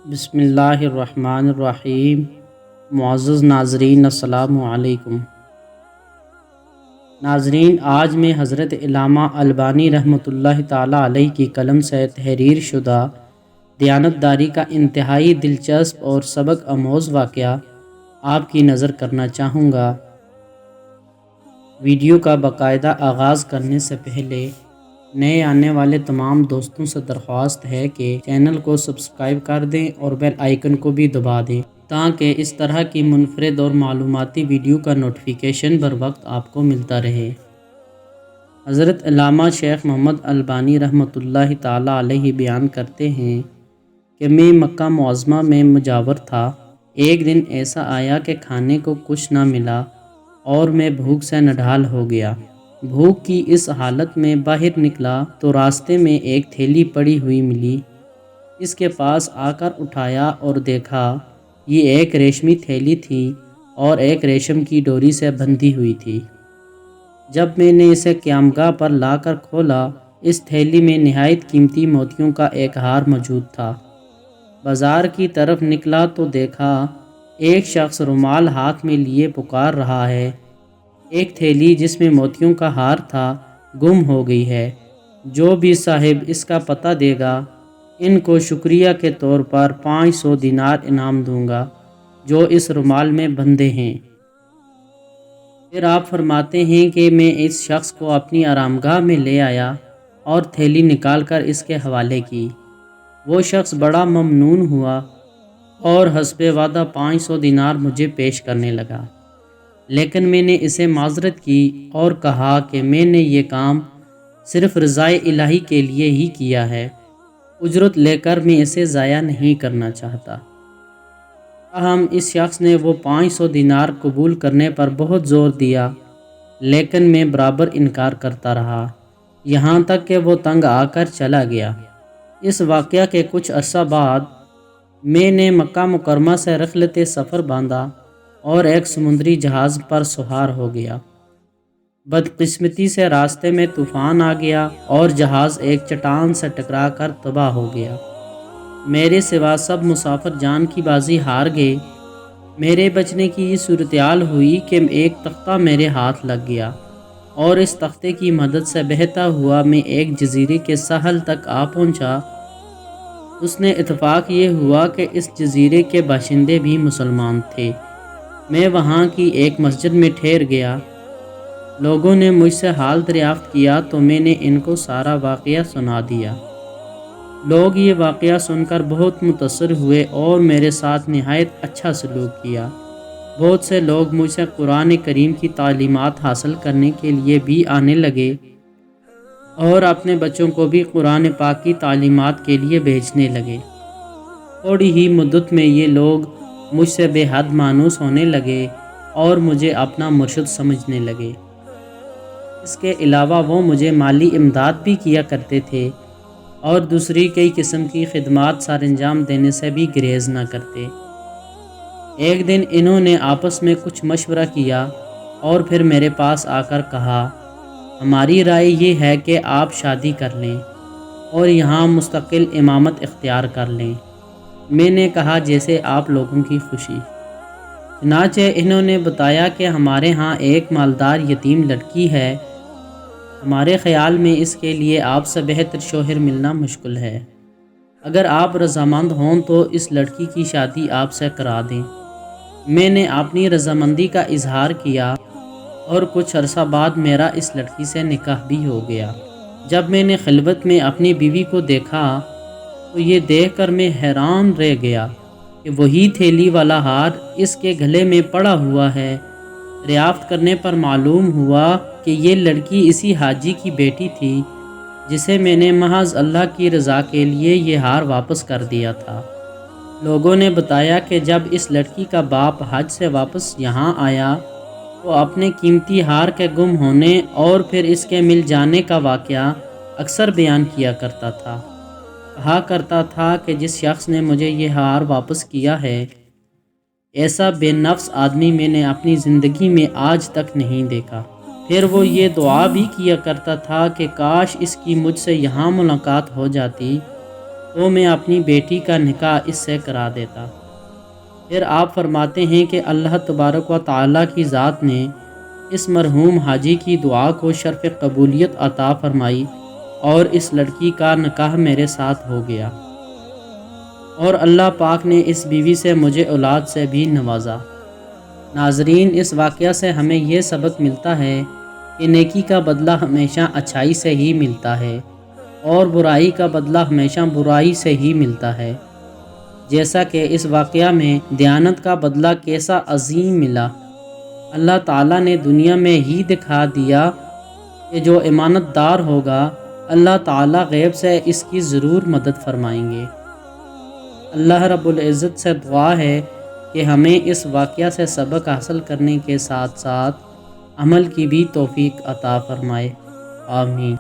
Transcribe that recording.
بسم اللہ الرحمن الرحیم۔ معزز ناظرین السلام علیکم۔ ناظرین، آج میں حضرت علامہ البانی رحمۃ اللہ تعالیٰ علیہ کی قلم سے تحریر شدہ دیانتداری کا انتہائی دلچسپ اور سبق آموز واقعہ آپ کی نظر کرنا چاہوں گا۔ ویڈیو کا باقاعدہ آغاز کرنے سے پہلے نئے آنے والے تمام دوستوں سے درخواست ہے کہ چینل کو سبسکرائب کر دیں اور بیل آئیکن کو بھی دبا دیں تاکہ اس طرح کی منفرد اور معلوماتی ویڈیو کا نوٹیفیکیشن بر وقت آپ کو ملتا رہے۔ حضرت علامہ شیخ محمد البانی رحمۃ اللہ تعالیٰ علیہ بیان کرتے ہیں کہ میں مکہ معظمہ میں مجاور تھا۔ ایک دن ایسا آیا کہ کھانے کو کچھ نہ ملا اور میں بھوک سے نڈھال ہو گیا۔ بھوک کی اس حالت میں باہر نکلا تو راستے میں ایک تھیلی پڑی ہوئی ملی۔ اس کے پاس آ کر اٹھایا اور دیکھا یہ ایک ریشمی تھیلی تھی اور ایک ریشم کی ڈوری سے بندھی ہوئی تھی۔ جب میں نے اسے قیامگاہ پر لا کر کھولا، اس تھیلی میں نہایت قیمتی موتیوں کا ایک ہار موجود تھا۔ بازار کی طرف نکلا تو دیکھا ایک شخص رومال ہاتھ میں لیے پکار رہا ہے، ایک تھیلی جس میں موتیوں کا ہار تھا گم ہو گئی ہے۔ جو بھی صاحب اس کا پتہ دے گا ان کو شکریہ کے طور پر 500 دینار انعام دوں گا جو اس رومال میں بندھے ہیں۔ پھر آپ فرماتے ہیں کہ میں اس شخص کو اپنی آرامگاہ میں لے آیا اور تھیلی نکال کر اس کے حوالے کی۔ وہ شخص بڑا ممنون ہوا اور حسب وعدہ 500 دینار مجھے پیش کرنے لگا، لیکن میں نے اسے معذرت کی اور کہا کہ میں نے یہ کام صرف رضائے الہی کے لیے ہی کیا ہے، اجرت لے کر میں اسے ضائع نہیں کرنا چاہتا۔ تاہم اس شخص نے وہ 500 دینار قبول کرنے پر بہت زور دیا، لیکن میں برابر انکار کرتا رہا، یہاں تک کہ وہ تنگ آ کر چلا گیا۔ اس واقعہ کے کچھ عرصہ بعد میں نے مکہ مکرمہ سے رحلت سفر باندھا اور ایک سمندری جہاز پر سوار ہو گیا۔ بدقسمتی سے راستے میں طوفان آ گیا اور جہاز ایک چٹان سے ٹکرا کر تباہ ہو گیا۔ میرے سوا سب مسافر جان کی بازی ہار گئے۔ میرے بچنے کی یہ صورتحال ہوئی کہ ایک تختہ میرے ہاتھ لگ گیا اور اس تختے کی مدد سے بہتا ہوا میں ایک جزیرے کے ساحل تک آ پہنچا۔ اس نے اتفاق یہ ہوا کہ اس جزیرے کے باشندے بھی مسلمان تھے۔ میں وہاں کی ایک مسجد میں ٹھہر گیا۔ لوگوں نے مجھ سے حال دریافت کیا تو میں نے ان کو سارا واقعہ سنا دیا۔ لوگ یہ واقعہ سن کر بہت متاثر ہوئے اور میرے ساتھ نہایت اچھا سلوک کیا۔ بہت سے لوگ مجھ سے قرآن کریم کی تعلیمات حاصل کرنے کے لیے بھی آنے لگے اور اپنے بچوں کو بھی قرآن پاک کی تعلیمات کے لیے بھیجنے لگے۔ تھوڑی ہی مدت میں یہ لوگ مجھ سے بے حد مانوس ہونے لگے اور مجھے اپنا مرشد سمجھنے لگے۔ اس کے علاوہ وہ مجھے مالی امداد بھی کیا کرتے تھے اور دوسری کئی قسم کی خدمات سر انجام دینے سے بھی گریز نہ کرتے۔ ایک دن انہوں نے آپس میں کچھ مشورہ کیا اور پھر میرے پاس آ کر کہا، ہماری رائے یہ ہے کہ آپ شادی کر لیں اور یہاں مستقل امامت اختیار کر لیں۔ میں نے کہا جیسے آپ لوگوں کی خوشی۔ چنانچہ انہوں نے بتایا کہ ہمارے ہاں ایک مالدار یتیم لڑکی ہے، ہمارے خیال میں اس کے لیے آپ سے بہتر شوہر ملنا مشکل ہے۔ اگر آپ رضامند ہوں تو اس لڑکی کی شادی آپ سے کرا دیں۔ میں نے اپنی رضامندی کا اظہار کیا اور کچھ عرصہ بعد میرا اس لڑکی سے نکاح بھی ہو گیا۔ جب میں نے خلوت میں اپنی بیوی کو دیکھا تو یہ دیکھ کر میں حیران رہ گیا کہ وہی تھیلی والا ہار اس کے گلے میں پڑا ہوا ہے۔ دریافت کرنے پر معلوم ہوا کہ یہ لڑکی اسی حاجی کی بیٹی تھی جسے میں نے محض اللہ کی رضا کے لیے یہ ہار واپس کر دیا تھا۔ لوگوں نے بتایا کہ جب اس لڑکی کا باپ حج سے واپس یہاں آیا تو اپنے قیمتی ہار کے گم ہونے اور پھر اس کے مل جانے کا واقعہ اکثر بیان کیا کرتا تھا۔ کہا کرتا تھا کہ جس شخص نے مجھے یہ ہار واپس کیا ہے، ایسا بے نفس آدمی میں نے اپنی زندگی میں آج تک نہیں دیکھا۔ پھر وہ یہ دعا بھی کیا کرتا تھا کہ کاش اس کی مجھ سے یہاں ملاقات ہو جاتی تو میں اپنی بیٹی کا نکاح اس سے کرا دیتا۔ پھر آپ فرماتے ہیں کہ اللہ تبارک و تعالیٰ کی ذات نے اس مرحوم حاجی کی دعا کو شرف قبولیت عطا فرمائی اور اس لڑکی کا نکاح میرے ساتھ ہو گیا، اور اللہ پاک نے اس بیوی سے مجھے اولاد سے بھی نوازا۔ ناظرین، اس واقعہ سے ہمیں یہ سبق ملتا ہے کہ نیکی کا بدلہ ہمیشہ اچھائی سے ہی ملتا ہے اور برائی کا بدلہ ہمیشہ برائی سے ہی ملتا ہے، جیسا کہ اس واقعہ میں دیانت کا بدلہ کیسا عظیم ملا۔ اللہ تعالیٰ نے دنیا میں ہی دکھا دیا کہ جو امانت دار ہوگا اللہ تعالیٰ غیب سے اس کی ضرور مدد فرمائیں گے۔ اللہ رب العزت سے دعا ہے کہ ہمیں اس واقعہ سے سبق حاصل کرنے کے ساتھ ساتھ عمل کی بھی توفیق عطا فرمائے، آمین۔